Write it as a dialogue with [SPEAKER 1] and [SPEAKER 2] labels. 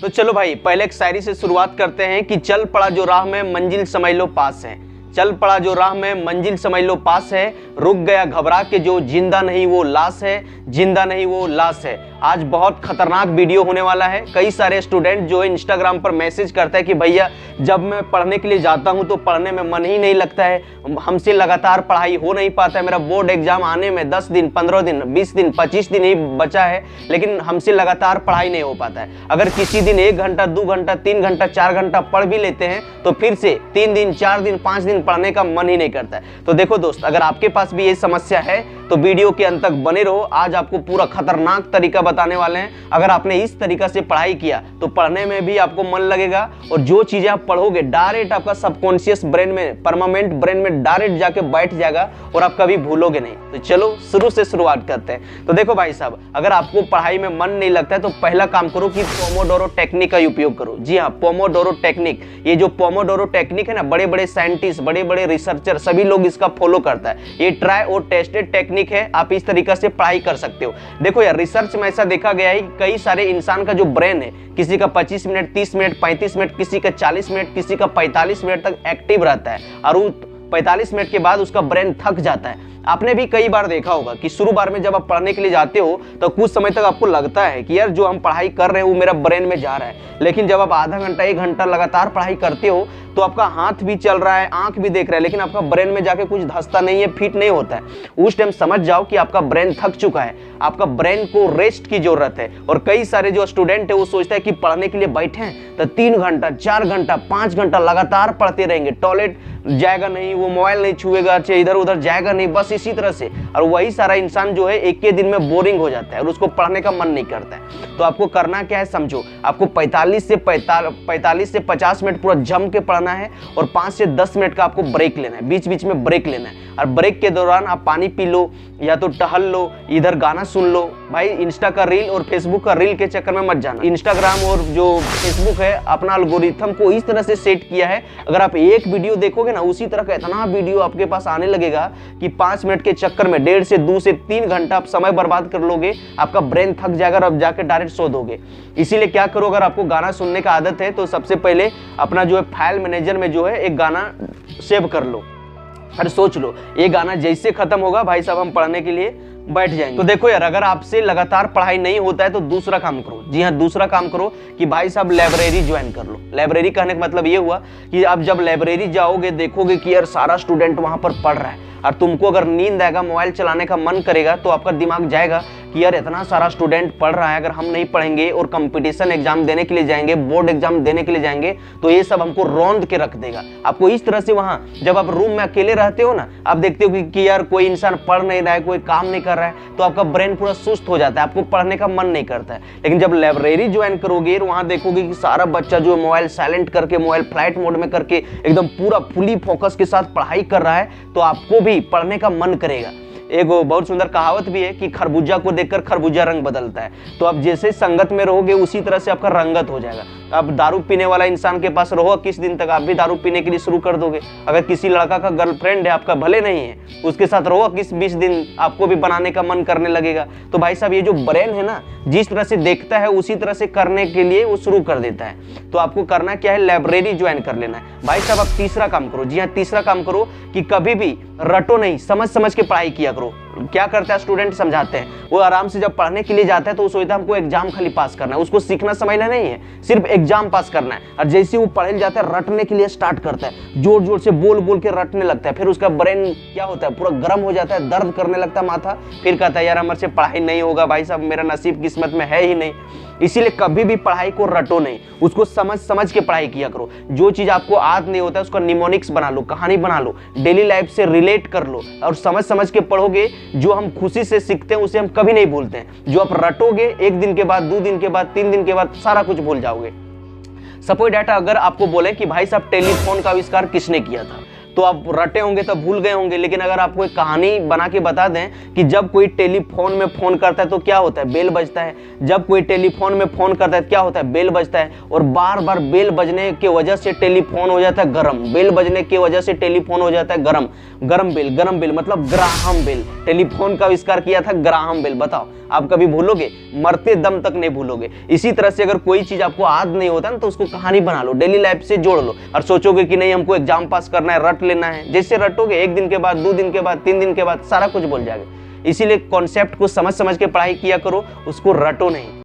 [SPEAKER 1] तो चलो भाई पहले एक शायरी से शुरुआत करते हैं कि चल पड़ा जो राह में मंजिल समझ लो पास है। चल पड़ा जो राह में मंजिल समझ लो पास है, रुक गया घबरा के जो जिंदा नहीं वो लाश है, जिंदा नहीं वो लाश है। आज बहुत खतरनाक वीडियो होने वाला है। कई सारे स्टूडेंट जो है इंस्टाग्राम पर मैसेज करता है कि भैया जब मैं पढ़ने के लिए जाता हूं तो पढ़ने में मन ही नहीं लगता है, हमसे लगातार पढ़ाई हो नहीं पाता है, मेरा बोर्ड एग्जाम आने में 10 दिन 15 दिन 20 दिन 25 दिन ही बचा है, लेकिन हमसे लगातार पढ़ाई नहीं हो पाता है। अगर किसी दिन 1 घंटा 2 घंटा 3 घंटा 4 घंटा पढ़ भी लेते हैं तो फिर से 3 दिन 4 दिन 5 दिन पढ़ने का मन ही नहीं करता है। तो देखो दोस्त, अगर आपके पास भी ये समस्या है तो वीडियो के अंत तक बने रहो। आज आपको पूरा खतरनाक तरीका बताने वाले हैं। अगर आपने इस तरीका से पढ़ाई किया तो पढ़ने में भी आपको मन लगेगा और जो चीजें आप पढ़ोगे डायरेक्ट आपका सबकॉन्शियस ब्रेन में, परमानेंट ब्रेन में डायरेक्ट जाके बैठ जाएगा और आप कभी भूलोगे नहीं। तो चलो शुरू से शुरुआत करते हैं। तो देखो भाई साहब, अगर आपको पढ़ाई में मन नहीं लगता है तो पहला काम करो कि पोमोडोरो टेक्निक का उपयोग करो। जी हाँ, पोमोडोरो टेक्निक। ये जो पोमोडोरो टेक्निक है ना, बड़े बड़े साइंटिस्ट, बड़े बड़े रिसर्चर सभी लोग इसका फॉलो करता है। ये ट्राई और टेस्टेड टेक्निक है। आप इस तरीका से पढ़ाई कर सकते हो। देखो यार, रिसर्च में ऐसा देखा गया है कई सारे इंसान का जो ब्रेन है, किसी का 25 मिनट 30 मिनट 35 मिनट, किसी का 40 मिनट, किसी का 45 मिनट तक एक्टिव रहता है और वो 45 मिनट के बाद उसका ब्रेन थक जाता है। आपने भी कई बार देखा होगा कि शुरू बार में जब आप पढ़ने के लिए जाते हो तो कुछ समय तक आपको लगता है कि यार जो हम पढ़ाई कर रहे हैं वो मेरा ब्रेन में जा रहा है, लेकिन जब आप आधा घंटा 1 घंटा लगातार पढ़ाई करते हो तो आपका हाथ भी चल रहा है, आंख भी देख रहा है, लेकिन आपका ब्रेन में जाके कुछ धंसता नहीं है, फिट नहीं होता है। उस टाइम समझ जाओ कि आपका ब्रेन थक चुका है, आपका ब्रेन को रेस्ट की जरूरत है। और कई सारे जो स्टूडेंट है वो सोचता है कि पढ़ने के लिए बैठे हैं तो 3 घंटा 4 घंटा 5 घंटा लगातार पढ़ते रहेंगे, टॉयलेट जाएगा नहीं, वो मोबाइल नहीं छुएगा, चाहे इधर उधर जाएगा नहीं, बस इसी तरह से। और वही सारा इंसान जो है एक ही दिन में बोरिंग हो जाता है और उसको पढ़ने का मन नहीं करता है। तो आपको करना क्या है समझो, आपको 45 से 50 मिनट पूरा जम के पढ़ना है और 5 से 10 मिनट का आपको ब्रेक लेना है, बीच बीच में ब्रेक लेना है। और ब्रेक के दौरान आप पानी पी लो या तो टहल लो, इधर गाना सुन लो। भाई इंस्टा का रील और फेसबुक का रील के चक्कर में मत जाना। इंस्टाग्राम और जो फेसबुक है अपना एल्गोरिथम को इस तरह से सेट किया है, अगर आप एक वीडियो देखोगे ना उसी तरह का इतना वीडियो आपके पास आने लगेगा कि 5 मिनट के चक्कर में 1.5 से 2 से 3 घंटा आप समय बर्बाद कर लोगे, आपका ब्रेन थक जाएगा और आप जाके डायरेक्ट सो दोगे। इसीलिए क्या करो, अगर आपको गाना सुनने का आदत है तो सबसे पहले अपना जो है फाइल मैनेजर में जो है एक गाना सेव कर लो। अरे सोच लो, ये गाना जैसे खत्म होगा भाई साहब हम पढ़ने के लिए बैठ जाएंगे। तो देखो यार, अगर आपसे लगातार पढ़ाई नहीं होता है तो दूसरा काम करो। जी हाँ, दूसरा काम करो कि भाई साहब लाइब्रेरी ज्वाइन कर लो। लाइब्रेरी कहने का मतलब ये हुआ कि आप जब लाइब्रेरी जाओगे देखोगे कि यार सारा स्टूडेंट वहां पर पढ़ रहा है और तुमको अगर नींद आएगा, मोबाइल चलाने का मन करेगा तो आपका दिमाग जाएगा कि यार इतना सारा स्टूडेंट पढ़ रहा है, अगर हम नहीं पढ़ेंगे और कंपटीशन एग्जाम देने के लिए जाएंगे, बोर्ड एग्जाम देने के लिए जाएंगे तो ये सब हमको रौंद के रख देगा। आपको इस तरह से वहां जब आप रूम में अकेले रहते हो ना, आप देखते हो कि यार कोई इंसान पढ़ नहीं रहा है, कोई काम नहीं कर रहा है, तो आपका ब्रेन पूरा सुस्त हो जाता है, आपको पढ़ने का मन नहीं करता है। लेकिन जब लाइब्रेरी ज्वाइन करोगे वहां देखोगे कि सारा बच्चा जो मोबाइल साइलेंट करके, मोबाइल फ्लाइट मोड में करके एकदम पूरा फुली फोकस के साथ पढ़ाई कर रहा है, तो आपको भी पढ़ने का मन करेगा। एक बहुत सुंदर कहावत भी है कि खरबूजा को देखकर खरबूजा रंग बदलता है। तो आप जैसे संगत में रहोगे उसी तरह से आपका रंगत हो जाएगा। आप दारू पीने वाला इंसान के पास रहो किस दिन तक, आप भी दारू पीने के लिए शुरू कर दोगे। अगर किसी लड़का का गर्लफ्रेंड है, आपका भले नहीं है, उसके साथ रहो किस 20 दिन, आपको भी बनाने का मन करने लगेगा। तो भाई साहब ये जो ब्रेन है ना, जिस तरह से देखता है उसी तरह से करने के लिए वो शुरू कर देता है। तो आपको करना क्या है, लाइब्रेरी ज्वाइन कर लेना है। भाई साहब आप तीसरा काम करो। जी हाँ, तीसरा काम करो कि कभी भी रटो नहीं, समझ समझ के पढ़ाई किया करो। क्या करता है स्टूडेंट, समझाते हैं, वो आराम से जब पढ़ने के लिए जाता है तो वो सोचता है हमको एग्जाम खाली पास करना है, उसको सीखना समझना नहीं है, सिर्फ एग्जाम पास करना है। और जैसे वो पढ़ने जाता है रटने के लिए स्टार्ट करता है, जोर जोर से बोल बोल के रटने लगता है, फिर उसका ब्रेन क्या होता है, पूरा गर्म हो जाता है, दर्द करने लगता है माथा, फिर कहता है यार हमारे से पढ़ाई नहीं होगा, भाई साहब मेरा नसीब किस्मत में है ही नहीं। इसीलिए कभी भी पढ़ाई को रटो नहीं, उसको समझ समझ के पढ़ाई किया करो। जो चीज आपको याद नहीं होता है उसका निमोनिक्स बना लो, कहानी बना लो, डेली लाइफ से रिलेट कर लो और समझ समझ के पढ़ोगे। जो हम खुशी से सीखते हैं उसे हम कभी नहीं भूलते हैं। जो आप रटोगे 1 दिन के बाद, 2 दिन के बाद, 3 दिन के बाद सारा कुछ भूल जाओगे। सपोज डाटा अगर आपको बोले कि भाई साहब टेलीफोन का आविष्कार किसने किया था, तो आप रटे होंगे तो भूल गए होंगे। लेकिन अगर आपको एक कहानी बना के बता दें कि जब कोई टेलीफोन में फोन करता है तो क्या होता है, बेल बजता है। जब कोई टेलीफोन में फोन करता है तो क्या होता है, बेल बजता है। और बार बार बेल बजने की वजह से टेलीफोन हो जाता है गर्म, बेल बजने की वजह से टेलीफोन हो जाता है गर्म। गरम बेल मतलब ग्राहम बेल। टेलीफोन का आविष्कार किया था ग्राहम बेल। बताओ आप कभी भूलोगे? मरते दम तक नहीं भूलोगे। इसी तरह से अगर कोई चीज आपको याद नहीं होता ना तो उसको कहानी बना लो, डेली लाइफ से जोड़ लो और सोचोगे कि नहीं हमको एग्जाम पास करना है, रट लेना है। जैसे रटोगे 1 दिन के बाद, 2 दिन के बाद, 3 दिन के बाद सारा कुछ बोल जाएगा। इसीलिए कॉन्सेप्ट को समझ समझ के पढ़ाई किया करो, उसको रटो नहीं।